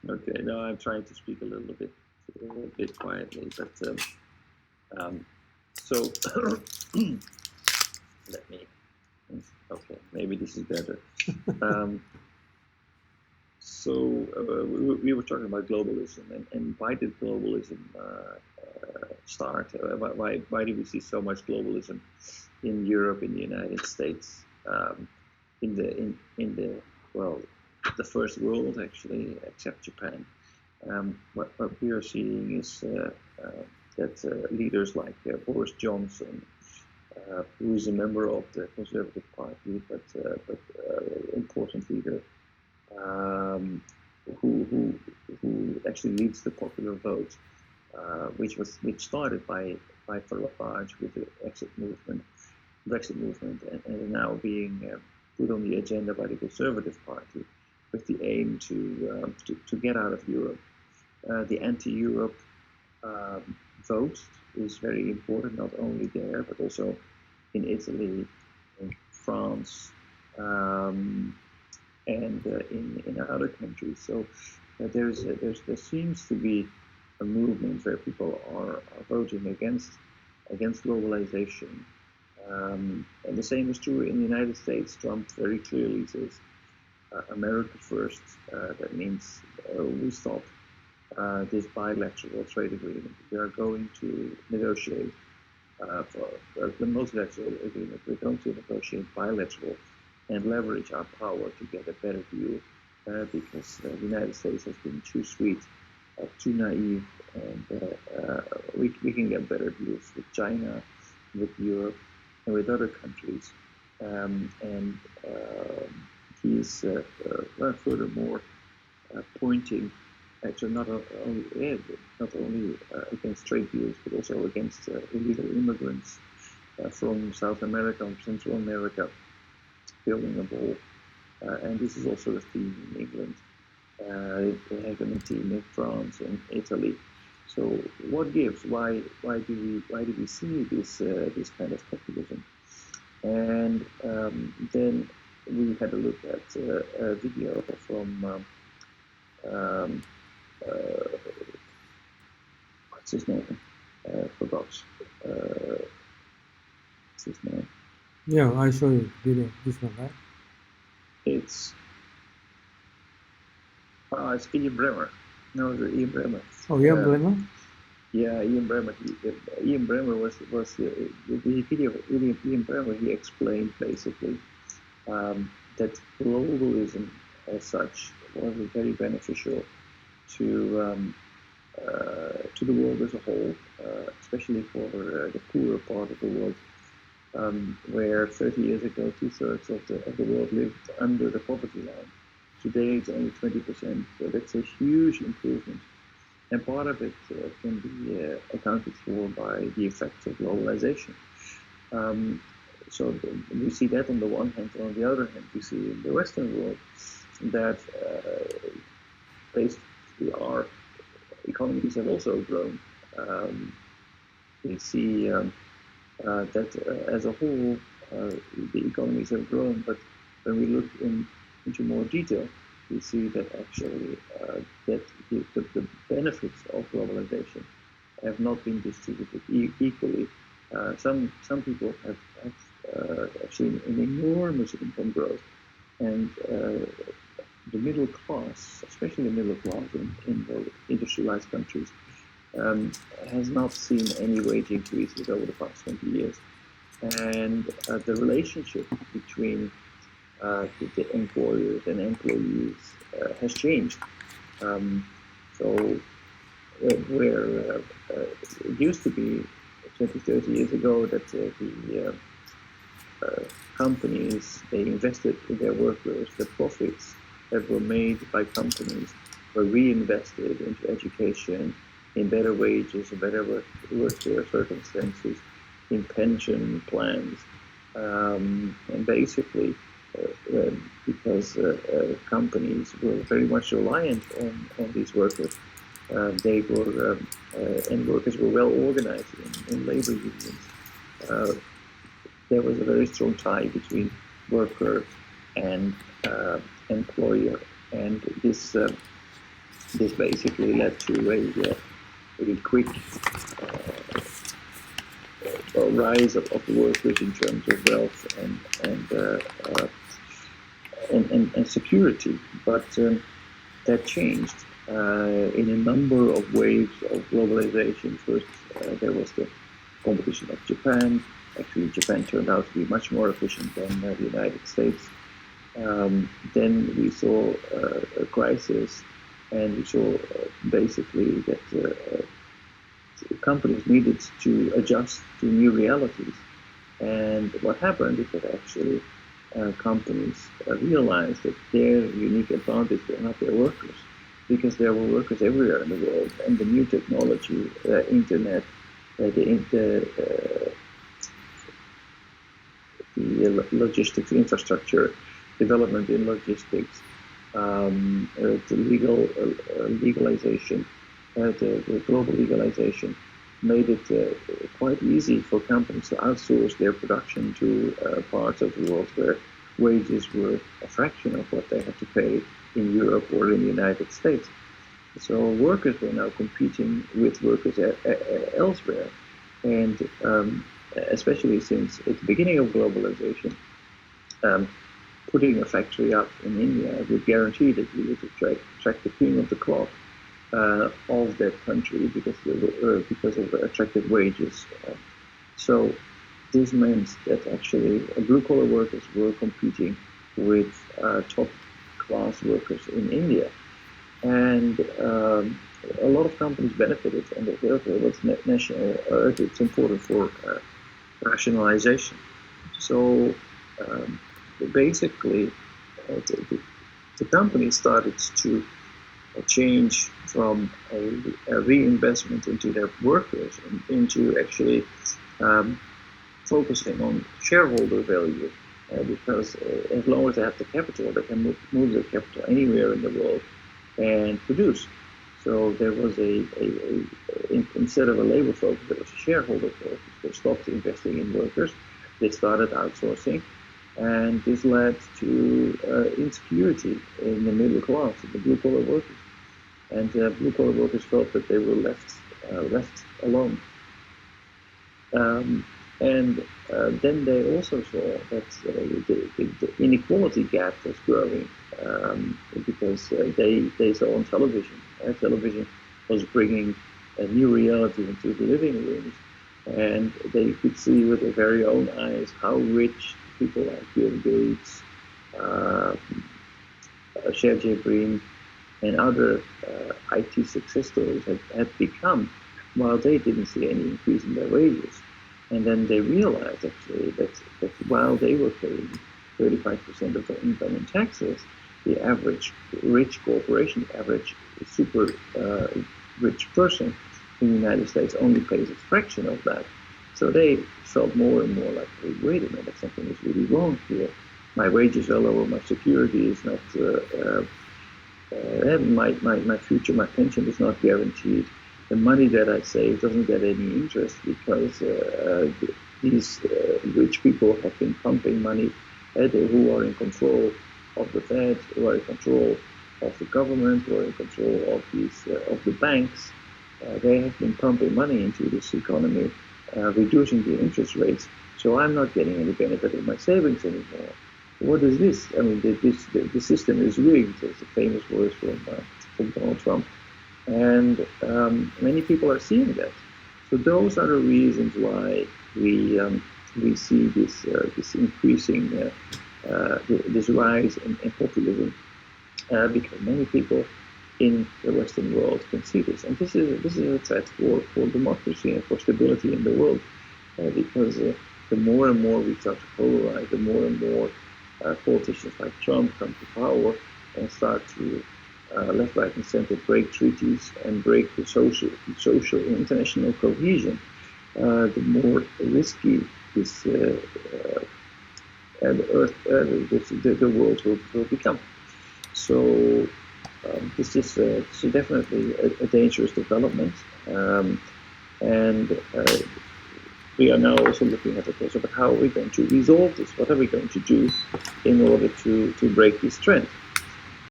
Okay, no, I'm trying to speak a little bit quietly, but so let me. Okay, maybe this is better. Um, we were talking about globalism, and why did globalism start? Why do we see so much globalism in Europe, in the United States, in the well, the first world actually, except Japan? What we are seeing is that leaders like Boris Johnson, who is a member of the Conservative Party, but important leader, um, who actually leads the popular vote, which started by Farage with the Brexit movement, and now being put on the agenda by the Conservative Party, with the aim to get out of Europe. The anti-Europe vote is very important, not only there but also in Italy, in France, and in other countries. So there seems to be a movement where people are voting against globalization, and the same is true in the United States. Trump very clearly says America first. That means we stop this bilateral trade agreement. We are going to negotiate for the multilateral agreement. We're going to negotiate bilateral and leverage our power to get a better deal, because the United States has been too sweet, too naive, and we can get better deals with China, with Europe, and with other countries. And he's furthermore pointing actually not only against trade deals, but also against illegal immigrants from South America and Central America, building a wall. And this is also a theme in England. They have a theme in France and Italy. So what gives? Why do we see this kind of populism? And then we had a look at a video from what's his name? Forgot. What's his name? Yeah, I show you video. This one, right? It's Ian Bremmer. No, it's Ian Bremmer. Oh, yeah, Bremmer? Yeah, Ian Bremmer. Ian Bremmer was the video of Ian Bremmer. He explained basically that globalism as such was very beneficial to the world as a whole, especially for the poorer part of the world, where 30 years ago 2/3 of the world lived under the poverty line. Today it's only 20%, so that's a huge improvement. And part of it can be accounted for by the effects of globalization. So we see that on the one hand, and on the other hand, we see in the Western world that basically our economies have also grown. We see that as a whole, the economies have grown, but when we look into more detail, we see that actually that the benefits of globalization have not been distributed equally. Some people have seen an enormous income growth, and the middle class, especially the middle class in the industrialized countries, has not seen any wage increases over the past 20 years. And the relationship between the employers and employees has changed. So where it used to be 20, 30 years ago that the companies, they invested in their workers, the profits that were made by companies were reinvested into education, in better wages, in better workwear circumstances, in pension plans, and basically because companies were very much reliant on these workers. They were and workers were well organized in labor unions. There was a very strong tie between worker and employer, and this basically led to a quick rise of workers in terms of wealth and security. But that changed in a number of waves of globalization. First, there was the competition of Japan. Actually, Japan turned out to be much more efficient than the United States. Then we saw a crisis, and we saw basically that companies needed to adjust to new realities. And what happened is that actually companies realized that their unique advantage were not their workers, because there were workers everywhere in the world, and the new technology, internet, the logistics infrastructure, development in logistics, the legalization, the global legalization made it quite easy for companies to outsource their production to parts of the world where wages were a fraction of what they had to pay in Europe or in the United States. So workers were now competing with workers elsewhere, and especially since at the beginning of globalization, putting a factory up in India would guarantee that you would attract the king of the crop of that country because of attractive wages. So this meant that actually blue-collar workers were competing with top-class workers in India. And a lot of companies benefited, and therefore it's important for rationalization. So basically, the company started to change from a reinvestment into their workers and into actually focusing on shareholder value, because as long as they have the capital, they can move their capital anywhere in the world and produce. So there was instead of a labor focus, there was a shareholder focus. They stopped investing in workers. They started outsourcing. And this led to insecurity in the middle class, in the blue-collar workers. And blue-collar workers felt that they were left alone. Then they also saw that the inequality gap was growing because they saw on television. Television was bringing a new reality into the living rooms, and they could see with their very own eyes how rich people like Bill Gates, Sergey Brin, and other IT success stories had become, while they didn't see any increase in their wages. And then they realized actually that while they were paying 35% of their income in taxes, the average rich corporation, the average super rich person in the United States only pays a fraction of that. So they felt more and more like, hey, wait a minute, something is really wrong here. My wages are lower, my security is not, my future, my pension is not guaranteed. The money that I save doesn't get any interest because these rich people have been pumping money who are in control of the Fed, who are in control of the government, who are in control of the banks. They have been pumping money into this economy, reducing the interest rates. So I'm not getting any benefit of my savings anymore. What is this? I mean, the system is rigged. It's a famous words from Donald Trump. And many people are seeing that. So those are the reasons why we see this increasing this rise in populism, because many people in the Western world can see this, and this is a threat for democracy and for stability in the world, because the more and more we start to polarize, the more and more politicians like Trump come to power and start to left, right, and center break treaties and break the social and international cohesion, the more risky the world will become. So this is definitely a dangerous development, and we are now also looking at, but how are we going to resolve this? What are we going to do in order to break this trend?